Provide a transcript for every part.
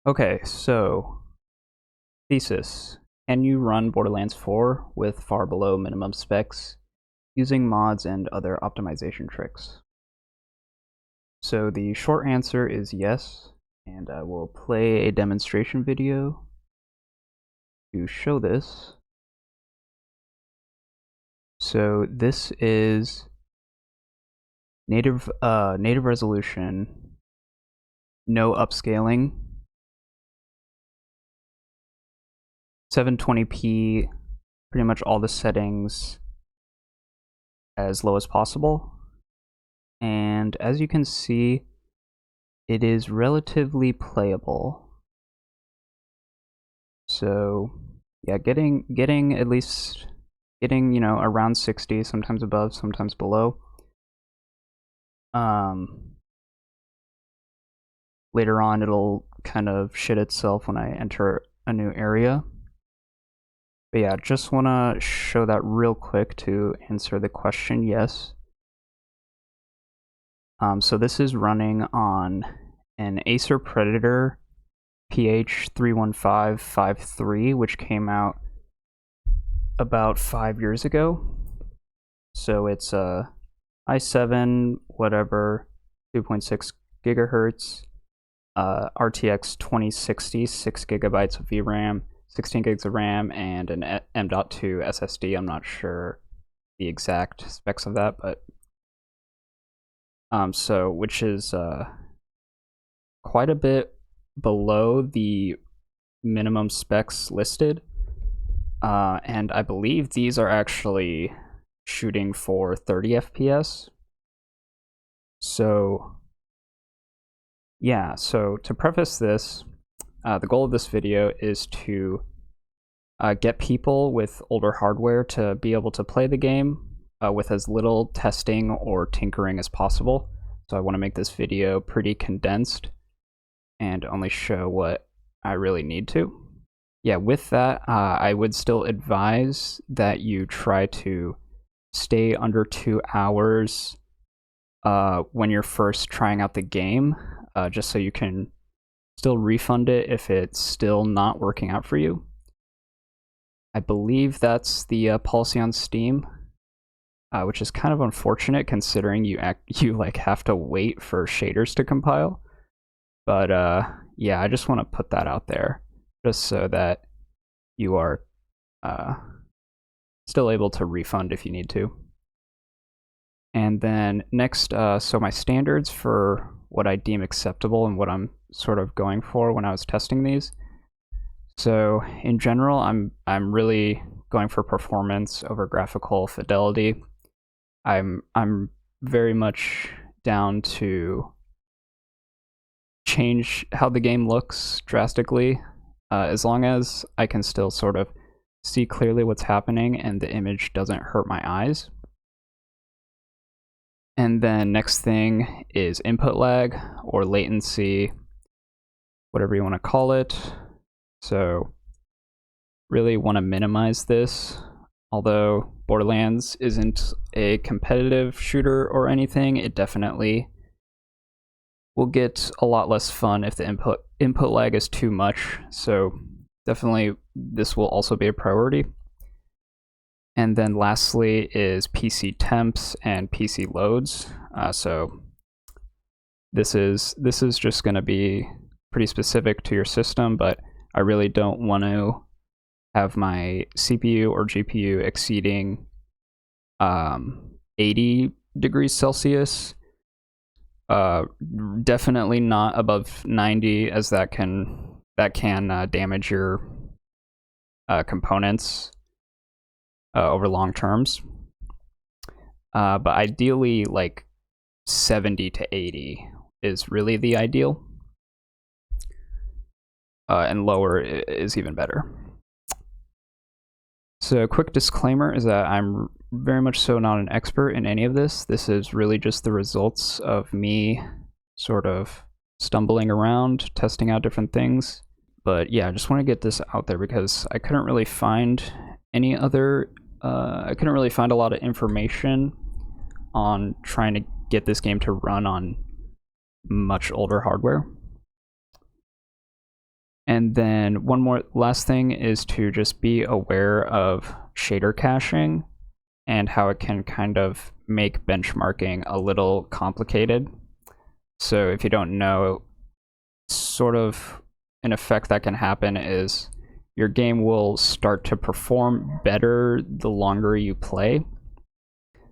Okay, so thesis. Can you run Borderlands 4 with far below minimum specs using mods and other optimization tricks? So the short answer is yes, and I will play a demonstration video to show this. So this is native resolution, no upscaling, 720p, pretty much all the settings as low as possible. And as you can see, it is relatively playable. So yeah, getting at least around 60, sometimes above, sometimes below. Later on it'll kind of shit itself when I enter a new area. But yeah, just want to show that real quick to answer the question. Yes. So this is running on an Acer Predator PH31553, which came out about 5 years ago. So it's a i7 whatever 2.6 gigahertz RTX 2060, 6 gigabytes of VRAM, 16 gigs of RAM, and an M.2 SSD. I'm not sure the exact specs of that, but so which is quite a bit below the minimum specs listed, and I believe these are actually shooting for 30 FPS. So yeah, so to preface this, the goal of this video is to get people with older hardware to be able to play the game with as little testing or tinkering as possible. So I want to make this video pretty condensed and only show what I really need to. Yeah, with that, I would still advise that you try to stay under 2 hours when you're first trying out the game, just so you can still refund it if it's still not working out for you. I believe that's the policy on Steam, which is kind of unfortunate considering you have to wait for shaders to compile. But yeah, I just want to put that out there just so that you are still able to refund if you need to. And then next, so my standards for what I deem acceptable and what I'm sort of going for when I was testing these. So in general, I'm really going for performance over graphical fidelity. I'm very much down to change how the game looks drastically, as long as I can still sort of see clearly what's happening and the image doesn't hurt my eyes. And then next thing is input lag or latency, whatever you want to call it. So really want to minimize this. Although Borderlands isn't a competitive shooter or anything, it definitely will get a lot less fun if the input lag is too much. So definitely this will also be a priority. And then lastly is PC temps and PC loads. So this is just going to be pretty specific to your system, but I really don't want to have my CPU or GPU exceeding 80 degrees Celsius. Definitely not above 90, as that can damage your components over long terms. But ideally, like 70 to 80 is really the ideal. And lower is even better. So a quick disclaimer is that I'm very much so not an expert in any of this. This is really just the results of me sort of stumbling around, testing out different things. But yeah, I just want to get this out there because I couldn't really find any other, I couldn't really find a lot of information on trying to get this game to run on much older hardware. And then one more last thing is to just be aware of shader caching and how it can kind of make benchmarking a little complicated. So if you don't know, sort of an effect that can happen is your game will start to perform better the longer you play.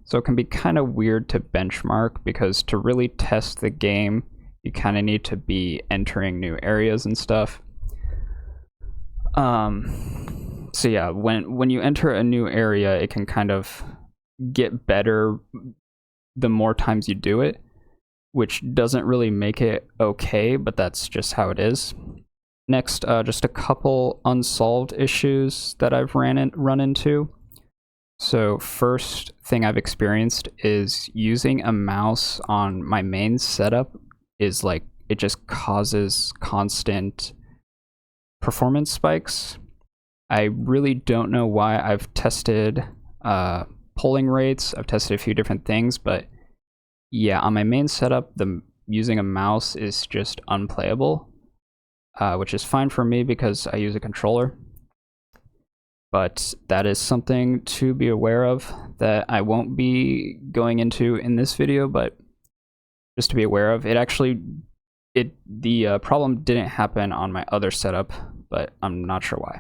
So it can be kind of weird to benchmark, because to really test the game, you kind of need to be entering new areas and stuff. So yeah, when you enter a new area, it can kind of get better the more times you do it, which doesn't really make it okay, but that's just how it is. Next, just a couple unsolved issues that I've run into. So first thing I've experienced is using a mouse on my main setup is like, it just causes constant performance spikes. I really don't know why. I've tested polling rates, I've tested a few different things, but yeah, on my main setup, using a mouse is just unplayable, which is fine for me because I use a controller. But that is something to be aware of that I won't be going into in this video, but just to be aware of. The problem didn't happen on my other setup, but I'm not sure why.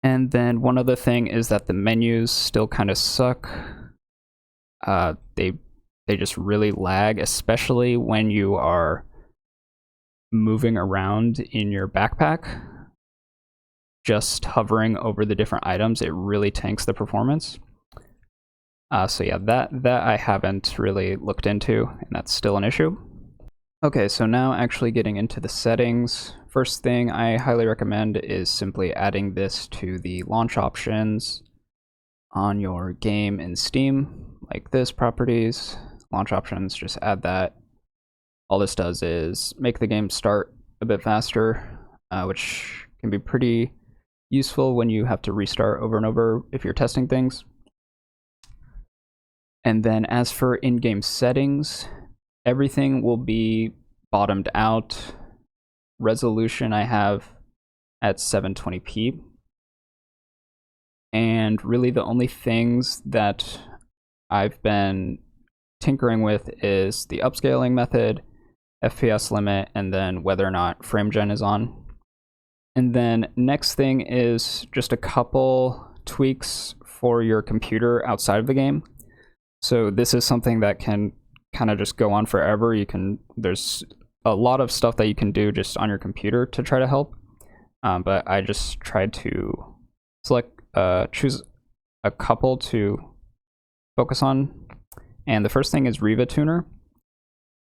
And then one other thing is that the menus still kind of suck. They just really lag, especially when you are moving around in your backpack. Just hovering over the different items, it really tanks the performance. So yeah, that I haven't really looked into, and that's still an issue. Okay, so now actually getting into the settings. First thing I highly recommend is simply adding this to the launch options on your game in Steam, like this, properties, launch options, just add that. All this does is make the game start a bit faster, which can be pretty useful when you have to restart over and over if you're testing things. And then as for in-game settings, everything will be bottomed out. Resolution I have at 720p. And really the only things that I've been tinkering with is the upscaling method, FPS limit, and then whether or not framegen is on. And then next thing is just a couple tweaks for your computer outside of the game. So this is something that can kind of just go on forever. There's a lot of stuff that you can do just on your computer to try to help. But I just tried to choose a couple to focus on. And the first thing is Riva Tuner.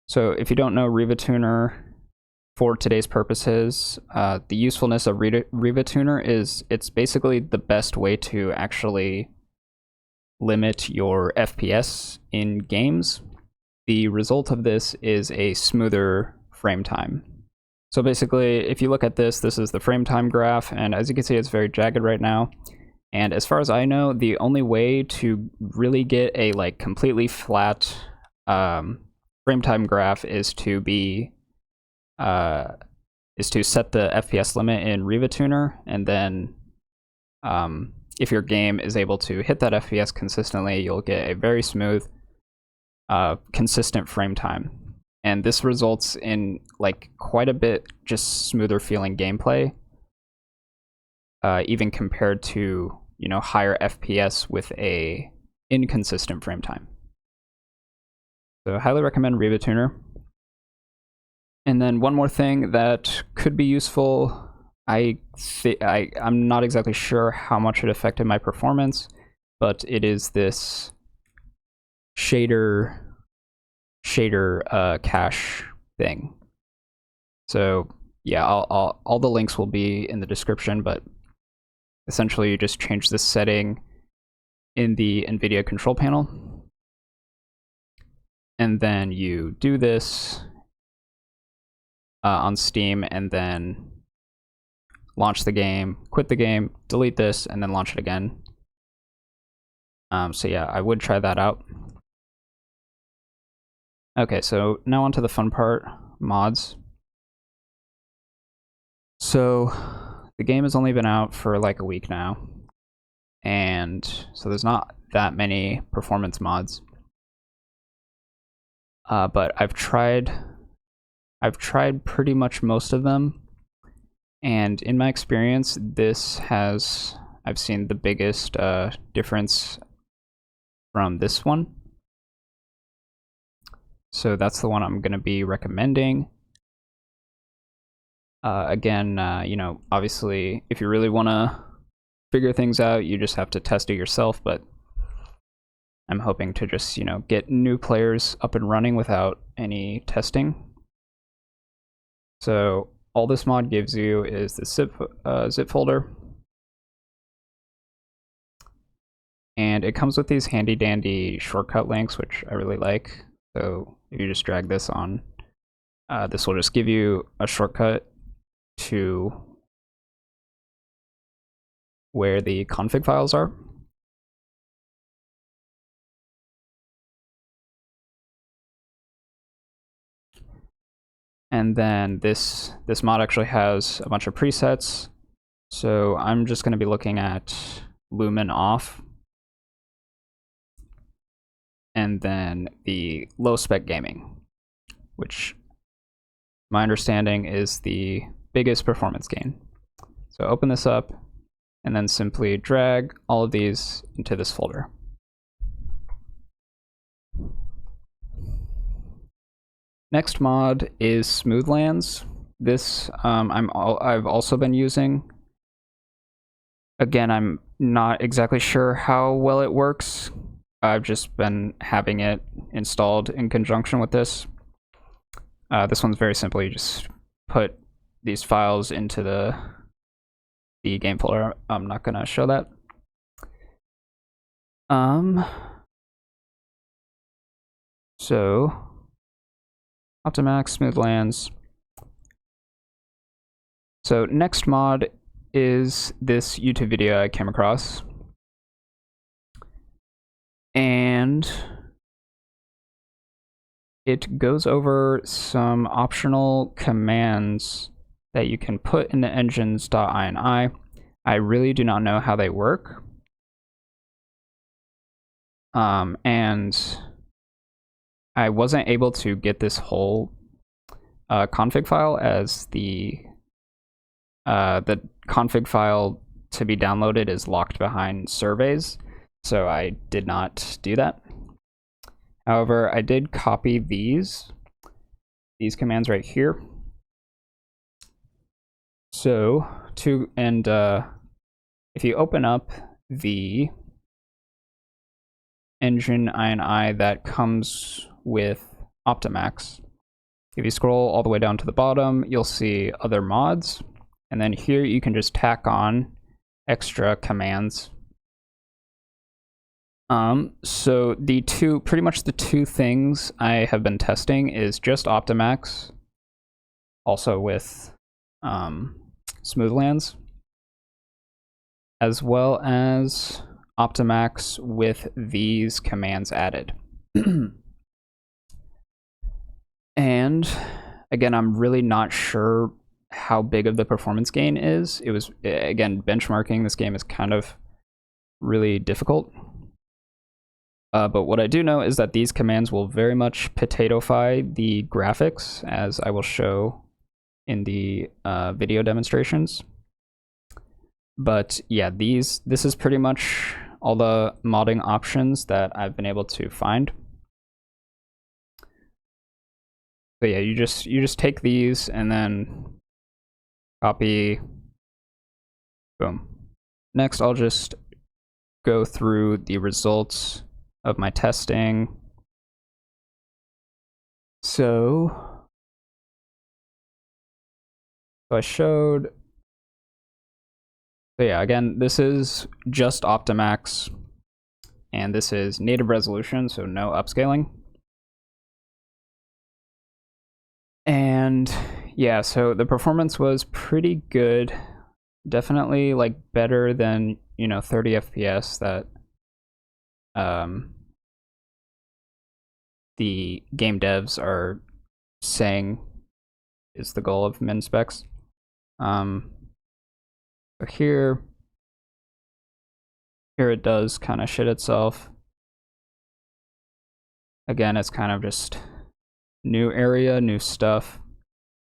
So if you don't know Riva Tuner, for today's purposes, the usefulness of Riva Tuner is it's basically the best way to actually limit your FPS in games. The result of this is a smoother frame time. So basically, if you look at this is the frame time graph, and as you can see, it's very jagged right now. And as far as I know, the only way to really get a completely flat frame time graph is to set the FPS limit in Riva Tuner, and then if your game is able to hit that FPS consistently, you'll get a very smooth, consistent frame time. And this results in quite a bit just smoother feeling gameplay, even compared to higher FPS with a inconsistent frame time. So I highly recommend Riva Tuner. And then one more thing that could be useful, I'm not exactly sure how much it affected my performance, but it is this shader cache thing. So yeah, all the links will be in the description, but essentially you just change this setting in the NVIDIA control panel, and then you do this on Steam, and then launch the game, quit the game, delete this, and then launch it again. So yeah, I would try that out. Okay, so now onto the fun part, mods. So the game has only been out for like a week now, and so there's not that many performance mods. But I've tried pretty much most of them, and in my experience, I've seen the biggest difference from this one. So that's the one I'm going to be recommending. Again, obviously, if you really want to figure things out, you just have to test it yourself, but I'm hoping to just, get new players up and running without any testing. So all this mod gives you is the zip folder. And it comes with these handy dandy shortcut links, which I really like. So if you just drag this on, this will just give you a shortcut to where the config files are. And then this mod actually has a bunch of presets. So I'm just going to be looking at lumen off. And then the low spec gaming, which my understanding is the biggest performance gain. So open this up and then simply drag all of these into this folder. Next mod is Smoothlands. This I've also been using. Again, I'm not exactly sure how well it works. I've just been having it installed in conjunction with this. This one's very simple. You just put these files into the game folder. I'm not gonna show that. So Optimax, Smoothlands. So next mod is this YouTube video I came across. And it goes over some optional commands that you can put in the engines.ini. I really do not know how they work. And I wasn't able to get this whole config file, as the config file to be downloaded is locked behind surveys, so I did not do that. However, I did copy these commands right here. So if you open up the engine ini that comes with Optimax, if you scroll all the way down to the bottom, you'll see other mods, and then here you can just tack on extra commands. So pretty much the two things I have been testing is just Optimax, also with Smoothlands, as well as Optimax with these commands added. And again, I'm really not sure how big of the performance gain is. It was, again, benchmarking this game is kind of really difficult. But what I do know is that these commands will very much potato-fy the graphics, as I will show in the video demonstrations. But yeah, this is pretty much all the modding options that I've been able to find. So yeah, you just take these and then copy, boom. Next, I'll just go through the results of my testing. So I showed, so yeah, again, this is just Optimax, and this is native resolution, so no upscaling. And yeah, so the performance was pretty good. Definitely like better than, 30 FPS that the game devs are saying is the goal of min specs. So here it does kind of shit itself. Again, it's kind of just new area, new stuff.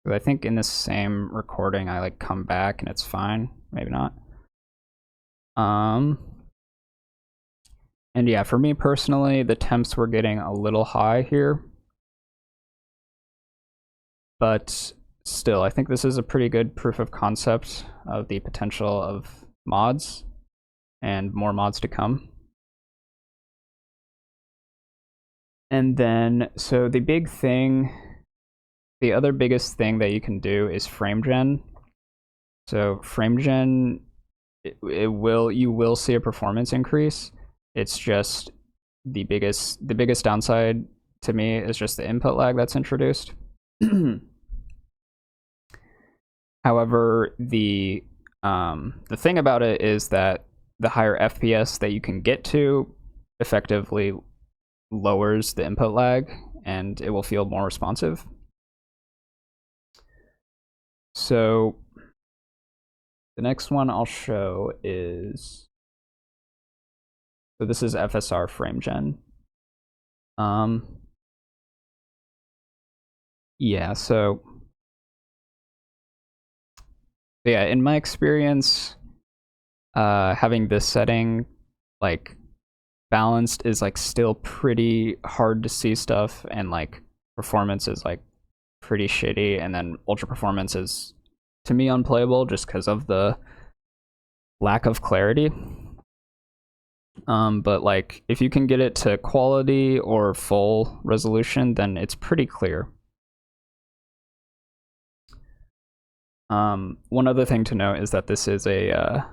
But I think in this same recording, I like come back and it's fine. Maybe not. And yeah, for me personally, the temps were getting a little high here. But still, I think this is a pretty good proof of concept of the potential of mods and more mods to come. And then, so the big thing, the other biggest thing that you can do is framegen. So framegen, you will see a performance increase. It's just the biggest downside to me is just the input lag that's introduced. However, the thing about it is that the higher FPS that you can get to effectively lowers the input lag, and it will feel more responsive. So the next one I'll show is, so this is FSR framegen. Yeah, so yeah, in my experience, having this setting like balanced is like still pretty hard to see stuff, and like performance is like pretty shitty, and then ultra performance is to me unplayable just because of the lack of clarity. But like if you can get it to quality or full resolution, then it's pretty clear. One other thing to note is that this is a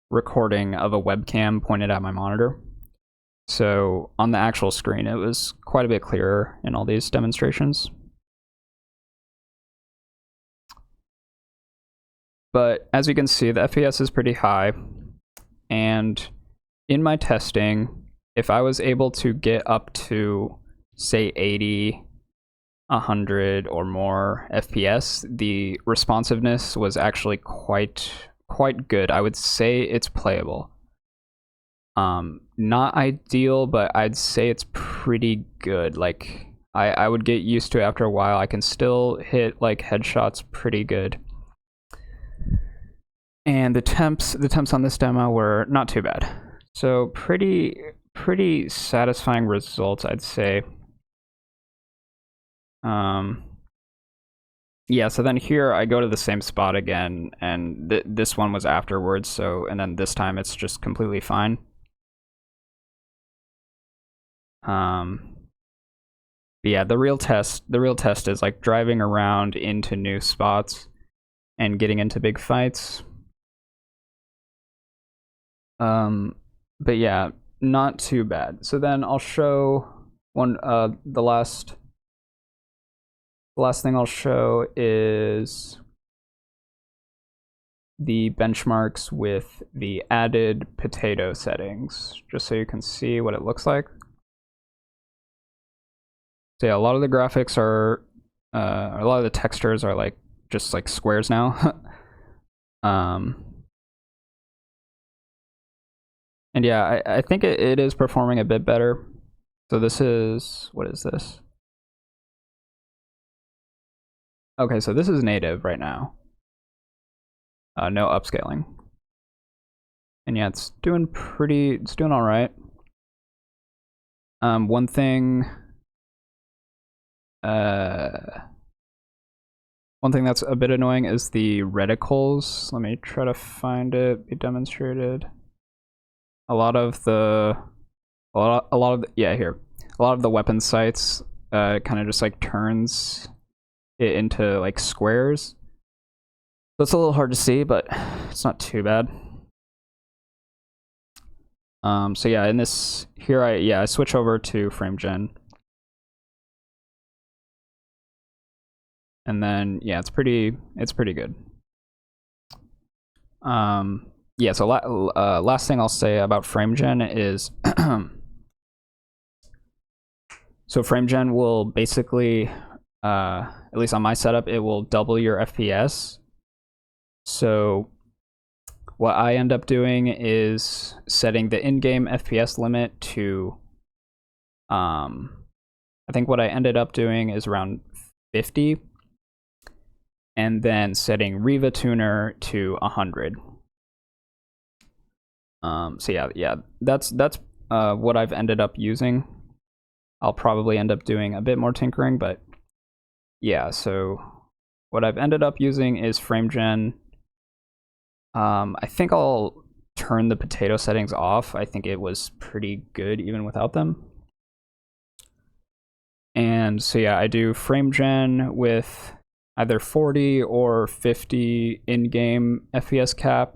recording of a webcam pointed at my monitor. So on the actual screen, it was quite a bit clearer in all these demonstrations. But as you can see, the FPS is pretty high. And in my testing, if I was able to get up to, say, 80, 100 or more FPS, the responsiveness was actually quite good. I would say it's playable. Not ideal, but I'd say it's pretty good. Like I would get used to it after a while. I can still hit like headshots pretty good. And the temps on this demo were not too bad. So pretty satisfying results, I'd say. Yeah, so then here I go to the same spot again, and this one was afterwards, so, and then this time it's just completely fine. Yeah, the real test is like driving around into new spots and getting into big fights. But yeah, not too bad. So then I'll show one, the last thing I'll show is the benchmarks with the added potato settings, just so you can see what it looks like. So yeah, a lot of the graphics are, a lot of the textures are like just like squares now. And yeah, I think it is performing a bit better. So this is, what is this? Okay, so this is native right now. No upscaling. And yeah, it's doing all right. One thing that's a bit annoying is the reticles. Let me try to find it, be demonstrated. A lot of the weapon sights kind of just like turns it into like squares. So it's a little hard to see, but it's not too bad. So yeah, in this here I switch over to framegen. And then yeah, it's pretty good. Yeah, so last thing I'll say about framegen is so framegen will basically, at least on my setup, it will double your FPS So what I end up doing is setting the in-game FPS limit to, I think what I ended up doing is around 50, and then setting Riva tuner to 100. So yeah, that's what I've ended up using. I'll probably end up doing a bit more tinkering, but yeah, so what I've ended up using is framegen. I think I'll turn the potato settings off. I think it was pretty good even without them. And so yeah, I do framegen with either 40 or 50 in-game FPS cap,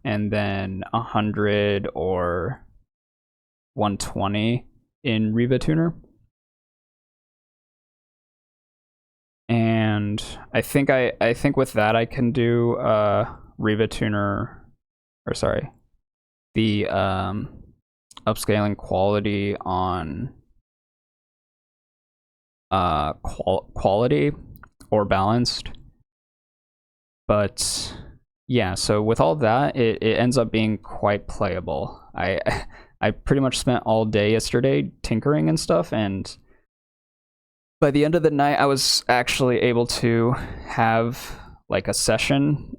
and then 100 or 120 in Riva tuner. And I think with that I can do Riva tuner, or sorry, the upscaling quality on quality or balanced. But yeah, so with all that, it ends up being quite playable. I pretty much spent all day yesterday tinkering and stuff, and by the end of the night, I was actually able to have like a session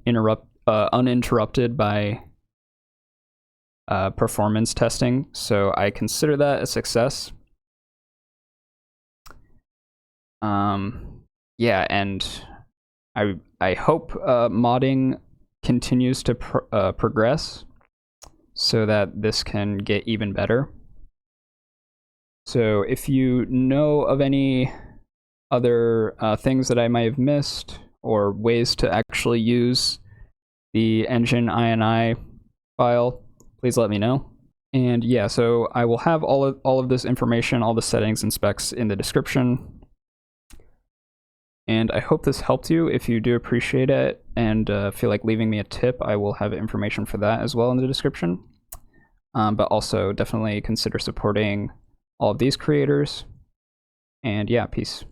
uninterrupted by performance testing. So I consider that a success. Yeah, and I hope modding continues to progress so that this can get even better. So if you know of any other things that I might have missed, or ways to actually use the engine INI file, please let me know. And yeah, so I will have all of this information, all the settings and specs in the description. And I hope this helped you. If you do appreciate it and feel like leaving me a tip, I will have information for that as well in the description. But also definitely consider supporting all of these creators. And yeah, peace.